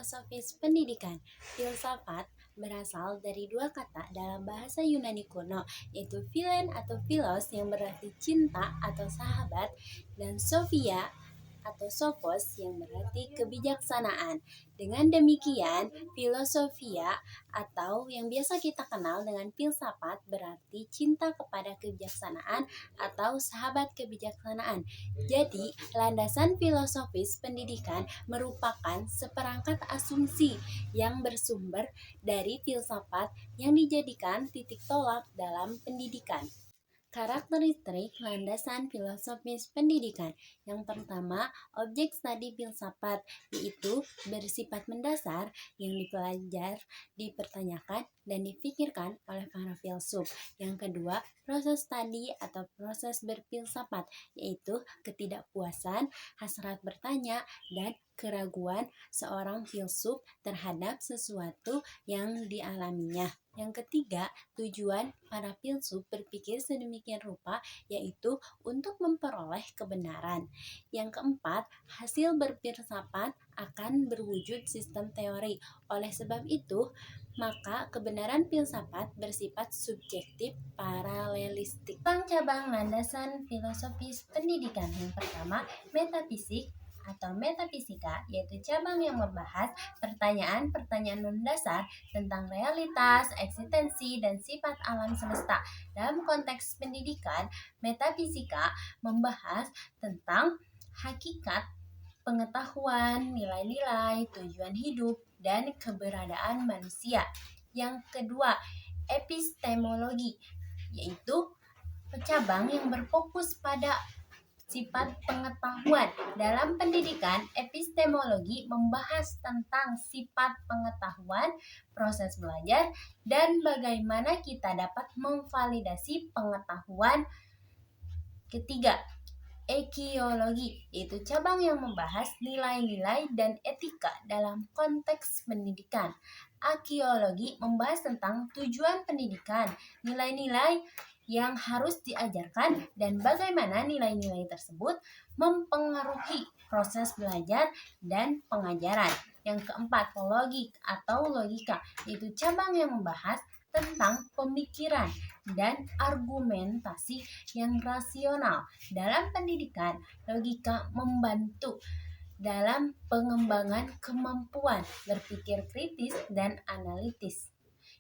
filosofis pendidikan. Filsafat berasal dari dua kata dalam bahasa Yunani kuno, yaitu philen atau philos yang berarti cinta atau sahabat, dan sophia atau sophos yang berarti kebijaksanaan. Dengan demikian, filosofia atau yang biasa kita kenal dengan filsafat berarti cinta kepada kebijaksanaan atau sahabat kebijaksanaan. Jadi, landasan filosofis pendidikan merupakan seperangkat asumsi yang bersumber dari filsafat yang dijadikan titik tolak dalam pendidikan. Karakteristik landasan filosofis pendidikan. Yang pertama, objek studi filsafat, yaitu bersifat mendasar yang dipelajari, dipertanyakan, dan dipikirkan oleh para filsuf. Yang kedua, proses studi atau proses berfilsafat, yaitu ketidakpuasan, hasrat bertanya, dan keraguan seorang filsuf terhadap sesuatu yang dialaminya. Yang ketiga, tujuan para filsuf berpikir sedemikian rupa yaitu untuk memperoleh kebenaran. Yang keempat, hasil berfilsafat akan berwujud sistem teori. Oleh sebab itu, maka kebenaran filsafat bersifat subjektif paralelistik. Cabang landasan filosofis pendidikan. Yang pertama, metafisik atau metafisika, yaitu cabang yang membahas pertanyaan-pertanyaan mendasar tentang realitas, eksistensi, dan sifat alam semesta. Dalam konteks pendidikan, metafisika membahas tentang hakikat, pengetahuan, nilai-nilai, tujuan hidup, dan keberadaan manusia. Yang kedua, epistemologi, yaitu cabang yang berfokus pada sifat pengetahuan. Dalam pendidikan, epistemologi membahas tentang sifat pengetahuan, proses belajar, dan bagaimana kita dapat memvalidasi pengetahuan. Ketiga, ekiologi, yaitu cabang yang membahas nilai-nilai dan etika dalam konteks pendidikan. Arkeologi membahas tentang tujuan pendidikan, nilai-nilai yang harus diajarkan, dan bagaimana nilai-nilai tersebut mempengaruhi proses belajar dan pengajaran. Yang keempat, logik atau logika, yaitu cabang yang membahas tentang pemikiran dan argumentasi yang rasional. Dalam pendidikan, logika membantu dalam pengembangan kemampuan berpikir kritis dan analitis.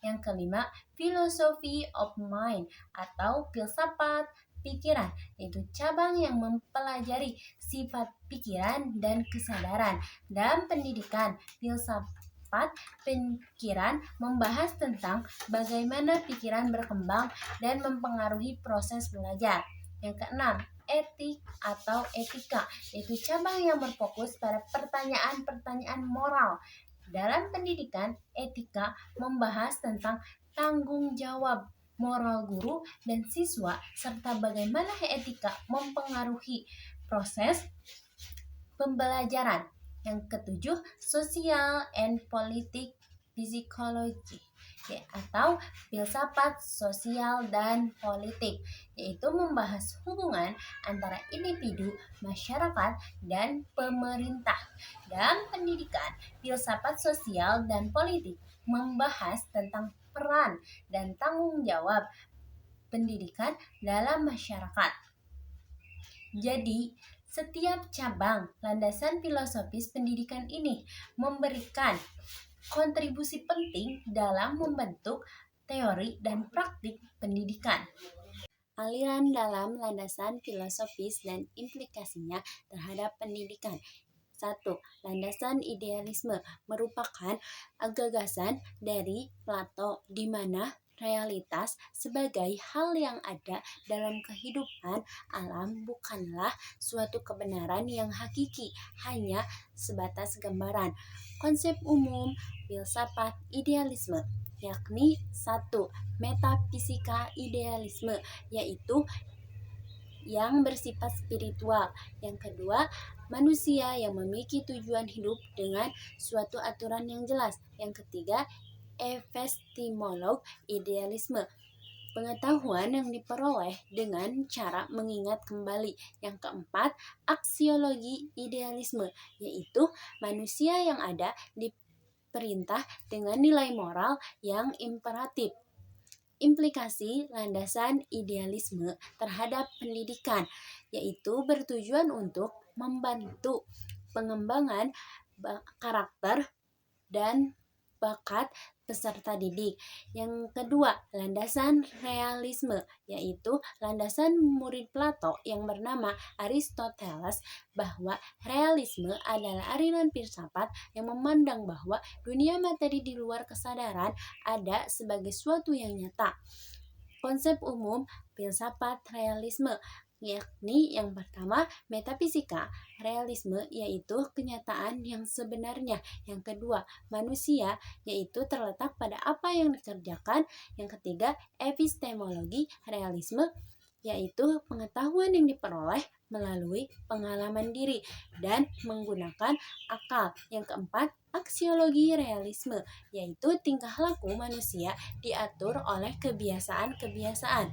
Yang kelima, philosophy of mind atau filsafat pikiran, yaitu cabang yang mempelajari sifat pikiran dan kesadaran. Dalam pendidikan, filsafat pikiran membahas tentang bagaimana pikiran berkembang dan mempengaruhi proses belajar. Yang keenam, etik atau etika, yaitu cabang yang berfokus pada pertanyaan-pertanyaan moral. Dalam pendidikan, etika membahas tentang tanggung jawab moral guru dan siswa, serta bagaimana etika mempengaruhi proses pembelajaran. Yang ketujuh, social and politic psychology, atau filsafat sosial dan politik, yaitu membahas hubungan antara individu, masyarakat, dan pemerintah. Dalam pendidikan, filsafat sosial dan politik membahas tentang peran dan tanggung jawab pendidikan dalam masyarakat. Jadi, setiap cabang landasan filosofis pendidikan ini memberikan kontribusi penting dalam membentuk teori dan praktik pendidikan. Aliran dalam landasan filosofis dan implikasinya terhadap pendidikan. 1. Landasan idealisme merupakan gagasan dari Plato di mana realitas sebagai hal yang ada dalam kehidupan alam bukanlah suatu kebenaran yang hakiki, hanya sebatas gambaran. Konsep umum filsafat idealisme yakni 1. Metafisika idealisme, yaitu yang bersifat spiritual. Yang kedua, manusia yang memiliki tujuan hidup dengan suatu aturan yang jelas. Yang ketiga, epistemolog idealisme, pengetahuan yang diperoleh dengan cara mengingat kembali. Yang keempat, aksiologi idealisme, yaitu manusia yang ada di perintah dengan nilai moral yang imperatif. Implikasi landasan idealisme terhadap pendidikan, yaitu bertujuan untuk membantu pengembangan karakter dan bakat peserta didik. Yang kedua, landasan realisme, yaitu landasan murid Plato yang bernama Aristoteles bahwa realisme adalah aliran filsafat yang memandang bahwa dunia materi di luar kesadaran ada sebagai suatu yang nyata. Konsep umum filsafat realisme, yakni yang pertama metafisika realisme, yaitu kenyataan yang sebenarnya. Yang kedua, manusia, yaitu terletak pada apa yang dikerjakan. Yang ketiga, epistemologi realisme, yaitu pengetahuan yang diperoleh melalui pengalaman diri dan menggunakan akal. Yang keempat, aksiologi realisme, yaitu tingkah laku manusia diatur oleh kebiasaan-kebiasaan.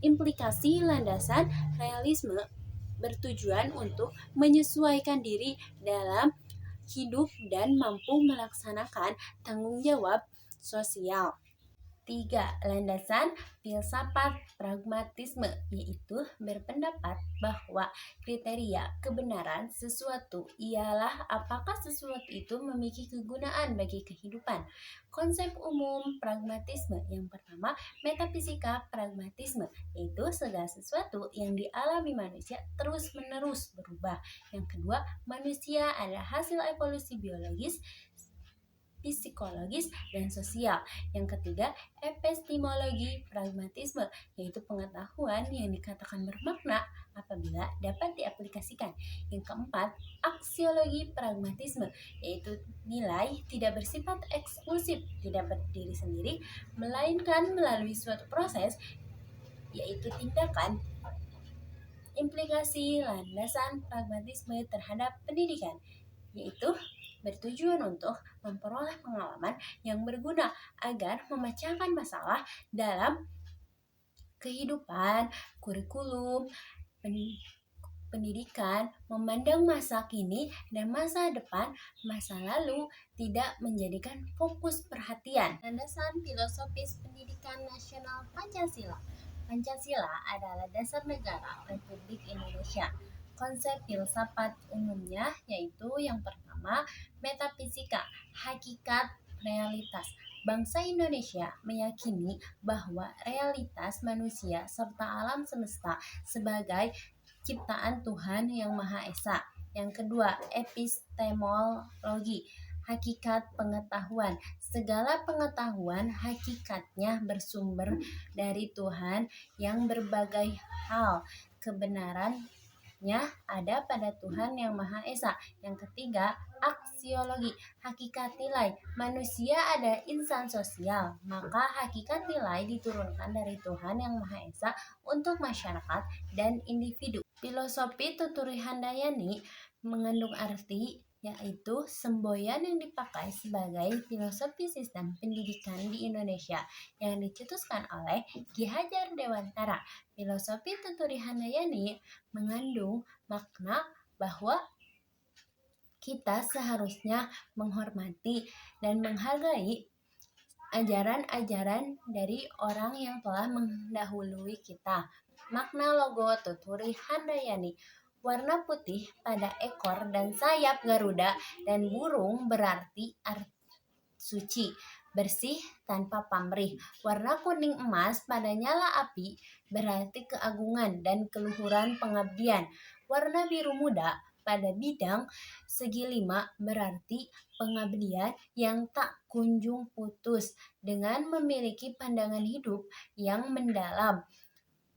Implikasi landasan realisme bertujuan untuk menyesuaikan diri dalam hidup dan mampu melaksanakan tanggung jawab sosial. 3. Landasan filsafat pragmatisme, yaitu berpendapat bahwa kriteria kebenaran sesuatu ialah apakah sesuatu itu memiliki kegunaan bagi kehidupan. Konsep umum pragmatisme, yang pertama metafisika pragmatisme, yaitu segala sesuatu yang dialami manusia terus-menerus berubah. Yang kedua, manusia adalah hasil evolusi biologis, psikologis, dan sosial. Yang ketiga, epistemologi pragmatisme, yaitu pengetahuan yang dikatakan bermakna apabila dapat diaplikasikan. Yang keempat, aksiologi pragmatisme, yaitu nilai tidak bersifat eksklusif, tidak berdiri sendiri, melainkan melalui suatu proses, yaitu tindakan. Implikasi landasan pragmatisme terhadap pendidikan, yaitu bertujuan untuk memperoleh pengalaman yang berguna agar memecahkan masalah dalam kehidupan, kurikulum, pendidikan, memandang masa kini dan masa depan, masa lalu, tidak menjadikan fokus perhatian. Landasan filosofis pendidikan nasional Pancasila. Pancasila adalah dasar negara Republik Indonesia. Konsep filsafat umumnya yaitu yang pertama, metafisika, hakikat realitas. Bangsa Indonesia meyakini bahwa realitas manusia serta alam semesta sebagai ciptaan Tuhan Yang Maha Esa. Yang kedua, epistemologi, hakikat pengetahuan. Segala pengetahuan hakikatnya bersumber dari Tuhan yang berbagai hal. Kebenarannya ada pada Tuhan Yang Maha Esa. Yang ketiga, aksiologi, hakikat nilai. Manusia ada insan sosial, maka hakikat nilai diturunkan dari Tuhan Yang Maha Esa untuk masyarakat dan individu. Filosofi Tuturi Handayani mengandung arti yaitu semboyan yang dipakai sebagai filosofi sistem pendidikan di Indonesia yang dicetuskan oleh Ki Hajar Dewantara. Filosofi Tuturi Handayani mengandung makna bahwa kita seharusnya menghormati dan menghargai ajaran-ajaran dari orang yang telah mendahului kita. Makna logo Tuturi Handayani: warna putih pada ekor dan sayap Garuda dan burung berarti suci, bersih tanpa pamrih. Warna kuning emas pada nyala api berarti keagungan dan keluhuran pengabdian. Warna biru muda pada bidang segi 5 berarti pengabdian yang tak kunjung putus dengan memiliki pandangan hidup yang mendalam.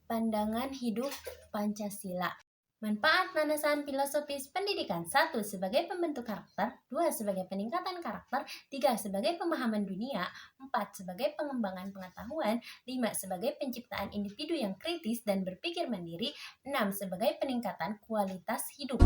Pandangan hidup Pancasila. Manfaat landasan filosofis pendidikan: 1. Sebagai pembentuk karakter. 2. Sebagai peningkatan karakter. 3. Sebagai pemahaman dunia. 4. Sebagai pengembangan pengetahuan. 5. Sebagai penciptaan individu yang kritis dan berpikir mandiri. 6. Sebagai peningkatan kualitas hidup.